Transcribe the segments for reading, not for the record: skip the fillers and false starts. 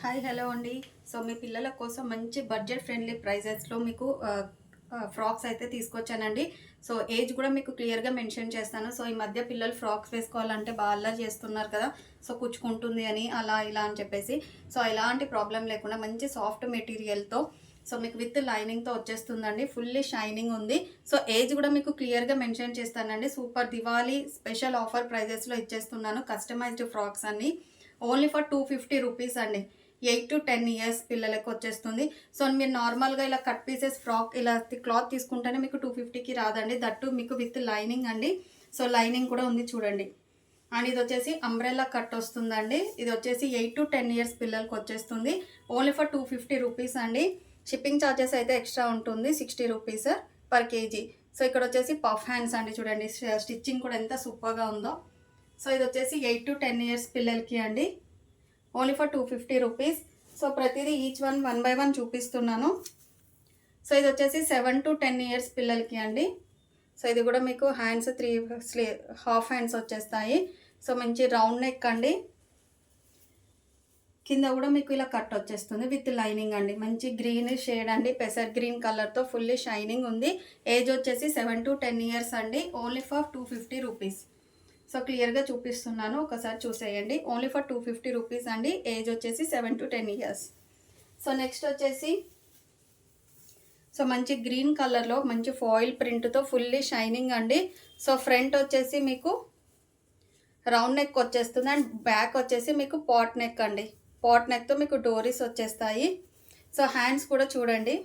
Hi hello అండి. So మీ పిల్లల కోసం మంచి బడ్జెట్ ఫ్రెండ్లీ ప్రైజెస్లో మీకు ఫ్రాక్స్ అయితే తీసుకొచ్చానండి. సో ఏజ్ కూడా మీకు క్లియర్గా మెన్షన్ చేస్తాను. సో ఈ మధ్య పిల్లలు ఫ్రాక్స్ వేసుకోవాలంటే బాగా అల్లరి చేస్తున్నారు కదా, సో కుచ్చుకుంటుంది అని అలా ఇలా అని చెప్పేసి. సో ఎలాంటి ప్రాబ్లం లేకుండా మంచి సాఫ్ట్ మెటీరియల్తో సో మీకు విత్ లైనింగ్తో వచ్చేస్తుందండి. ఫుల్లీ షైనింగ్ ఉంది. సో ఏజ్ కూడా మీకు క్లియర్గా మెన్షన్ చేస్తానండి. సూపర్ దివాళీ స్పెషల్ ఆఫర్ ప్రైజెస్లో ఇచ్చేస్తున్నాను. కస్టమైజ్డ్ ఫ్రాక్స్ అన్ని ఓన్లీ ఫర్ 250 రూపీస్ అండి. 8 to 10 ఇయర్స్ పిల్లలకు వచ్చేస్తుంది. సో మీరు నార్మల్గా ఇలా కట్ పీసెస్ ఫ్రాక్ ఇలా క్లాత్ తీసుకుంటేనే మీకు 250కి రాదండి. దట్టు మీకు విత్ లైనింగ్ అండి. సో లైనింగ్ కూడా ఉంది చూడండి. అండ్ ఇది వచ్చేసి అంబ్రెల్లా కట్ వస్తుందండి. ఇది వచ్చేసి 8 to 10 ఇయర్స్ పిల్లలకు వచ్చేస్తుంది. ఓన్లీ ఫర్ 250 రూపీస్ అండి. షిప్పింగ్ ఛార్జెస్ అయితే ఎక్స్ట్రా ఉంటుంది 60 రూపీస్ పర్ కేజీ. సో ఇక్కడ వచ్చేసి పఫ్ హ్యాండ్స్ అండి. చూడండి స్టిచ్చింగ్ కూడా ఎంత సూపర్గా ఉందో. సో ఇది వచ్చేసి 8 to 10 ఇయర్స్ పిల్లలకి అండి. Only for 250 rupees. సో ప్రతిదీ ఈచ్ వన్ బై వన్ చూపిస్తున్నాను. సో ఇది వచ్చేసి 7 to 10 ఇయర్స్ పిల్లలకి అండి. సో ఇది కూడా మీకు హ్యాండ్స్ 3 హాఫ్ హ్యాండ్స్ వచ్చేస్తాయి. సో మంచి రౌండ్ నెక్ అండి. కింద కూడా మీకు ఇలా కట్ వచ్చేస్తుంది విత్ లైనింగ్ అండి. మంచి గ్రీన్ షేడ్ అండి, పెసర్ గ్రీన్ కలర్తో ఫుల్లీ షైనింగ్ ఉంది. ఏజ్ వచ్చేసి 7 to 10 ఇయర్స్ అండి. Only for 250 rupees. సో క్లియర్గా చూపిస్తున్నాను, ఒకసారి చూసేయండి. ఓన్లీ ఫర్ 250 రూపీస్ అండి. ఏజ్ వచ్చేసి 7 to 10 ఇయర్స్. సో నెక్స్ట్ వచ్చేసి సో మంచి గ్రీన్ కలర్లో మంచి ఫాయిల్ ప్రింట్తో ఫుల్లీ షైనింగ్ అండి. సో ఫ్రంట్ వచ్చేసి మీకు రౌండ్ నెక్ వచ్చేస్తుంది అండ్ బ్యాక్ వచ్చేసి మీకు పాట్ నెక్ అండి. పాట్ నెక్తో మీకు డోరీస్ వచ్చేస్తాయి. సో హ్యాండ్స్ కూడా చూడండి.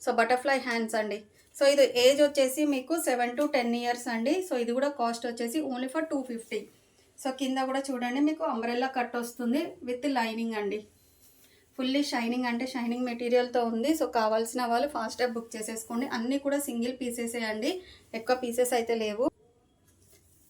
సో బటర్ఫ్లై హ్యాండ్స్ అండి. సో ఇది ఏజ్ వచ్చేసి మీకు 7 to 10 ఇయర్స్ అండి. సో ఇది కూడా కాస్ట్ వచ్చేసి ఓన్లీ ఫర్ 250. సో కింద కూడా చూడండి మీకు అంబ్రెల్లా కట్ వస్తుంది విత్ లైనింగ్ అండి. ఫుల్లీ షైనింగ్ అంటే షైనింగ్ మెటీరియల్తో ఉంది. సో కావాల్సిన వాళ్ళు ఫాస్ట్గా బుక్ చేసేసుకోండి. అన్నీ కూడా సింగిల్ పీసెసే అండి, ఎక్కువ పీసెస్ అయితే లేవు.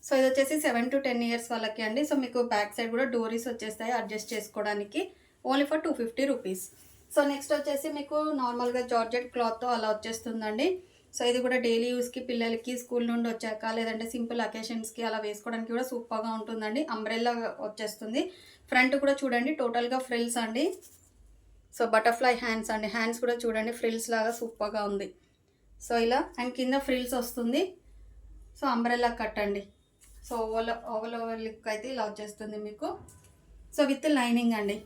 సో ఇది వచ్చేసి 7 to 10 ఇయర్స్ వాళ్ళకి అండి. సో మీకు బ్యాక్ సైడ్ కూడా డోరీస్ వచ్చేస్తాయి అడ్జస్ట్ చేసుకోవడానికి. Only for 250 rupees. So next వచ్చేసి మీకు నార్మల్గా జార్జెట్ క్లాత్తో అలా వచ్చేస్తుందండి. సో ఇది కూడా డైలీ యూస్కి పిల్లలకి స్కూల్ నుండి వచ్చాక లేదంటే సింపుల్ అకేషన్స్కి అలా వేసుకోవడానికి కూడా సూపర్గా ఉంటుందండి. అంబ్రెల్లా వచ్చేస్తుంది. ఫ్రంట్ కూడా చూడండి టోటల్గా ఫ్రిల్స్ అండి. సో బటర్ఫ్లై హ్యాండ్స్ అండి. హ్యాండ్స్ కూడా చూడండి ఫ్రిల్స్ లాగా సూపర్గా ఉంది. సో ఇలా అండ్ కింద ఫ్రిల్స్ వస్తుంది. సో అంబ్రెల్లా కట్ అండి. సో ఓవర్ లుక్ అయితే ఇలా వచ్చేస్తుంది మీకు. సో విత్ లైనింగ్ అండి.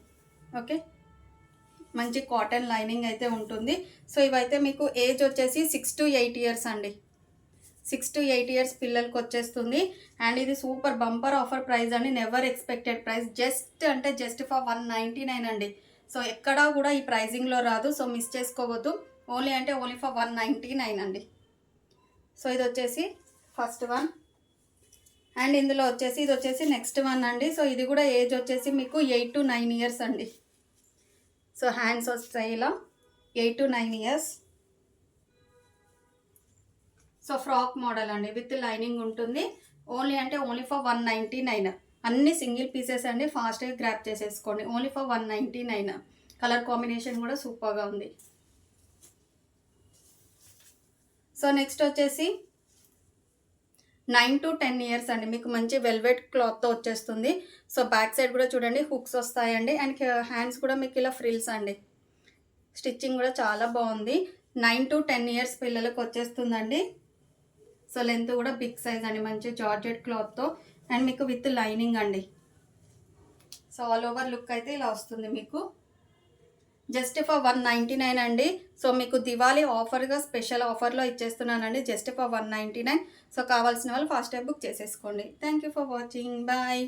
ఓకే, మంచి కాటన్ లైనింగ్ అయితే ఉంటుంది. సో ఇవైతే మీకు ఏజ్ వచ్చేసి 6 to 8 ఇయర్స్ అండి. 6 to 8 ఇయర్స్ పిల్లలకి వచ్చేస్తుంది. అండ్ ఇది సూపర్ బంపర్ ఆఫర్ ప్రైస్ అండి. Never expected price. Just for 199 అండి. సో ఎక్కడా కూడా ఈ ప్రైజింగ్లో రాదు. సో మిస్ చేసుకోవద్దు. ఓన్లీ ఫర్ 199 అండి. సో ఇది వచ్చేసి ఫస్ట్ వన్. అండ్ ఇందులో వచ్చేసి ఇది వచ్చేసి నెక్స్ట్ వన్ అండి. సో ఇది కూడా ఏజ్ వచ్చేసి మీకు 8 to 9 ఇయర్స్ అండి. సో హ్యాండ్స్ వస్తాయి ఇలా 8 to 9 years. So frock model అండి విత్ లైనింగ్ ఉంటుంది. Only for 199. అన్ని సింగిల్ పీసెస్ అండి. ఫాస్ట్గా గ్రాప్ చేసేసుకోండి. Only for 199. కలర్ కాంబినేషన్ కూడా సూపర్గా ఉంది. సో నెక్స్ట్ వచ్చేసి 9 to 10 ఇయర్స్ అండి. మీకు మంచి వెల్వెట్ క్లాత్తో వచ్చేస్తుంది. సో బ్యాక్ సైడ్ కూడా చూడండి హుక్స్ వస్తాయండి. అండ్ హ్యాండ్స్ కూడా మీకు ఇలా ఫ్రిల్స్ అండి. స్టిచ్చింగ్ కూడా చాలా బాగుంది. 9 to 10 ఇయర్స్ పిల్లలకు వచ్చేస్తుందండి. సో లెంత్ కూడా బిగ్ సైజ్ అండి. మంచి జార్జెట్ క్లాత్తో అండ్ మీకు విత్ లైనింగ్ అండి. సో ఆల్ ఓవర్ లుక్ అయితే ఇలా వస్తుంది మీకు. జస్ట్ ఫర్ 199 అండి. సో మీకు దివాళీ ఆఫర్గా స్పెషల్ ఆఫర్లో ఇచ్చేస్తున్నానండి. Just for 199. సో కావాల్సిన వాళ్ళు ఫాస్ట్గా బుక్ చేసేసుకోండి. Thank you for watching. Bye.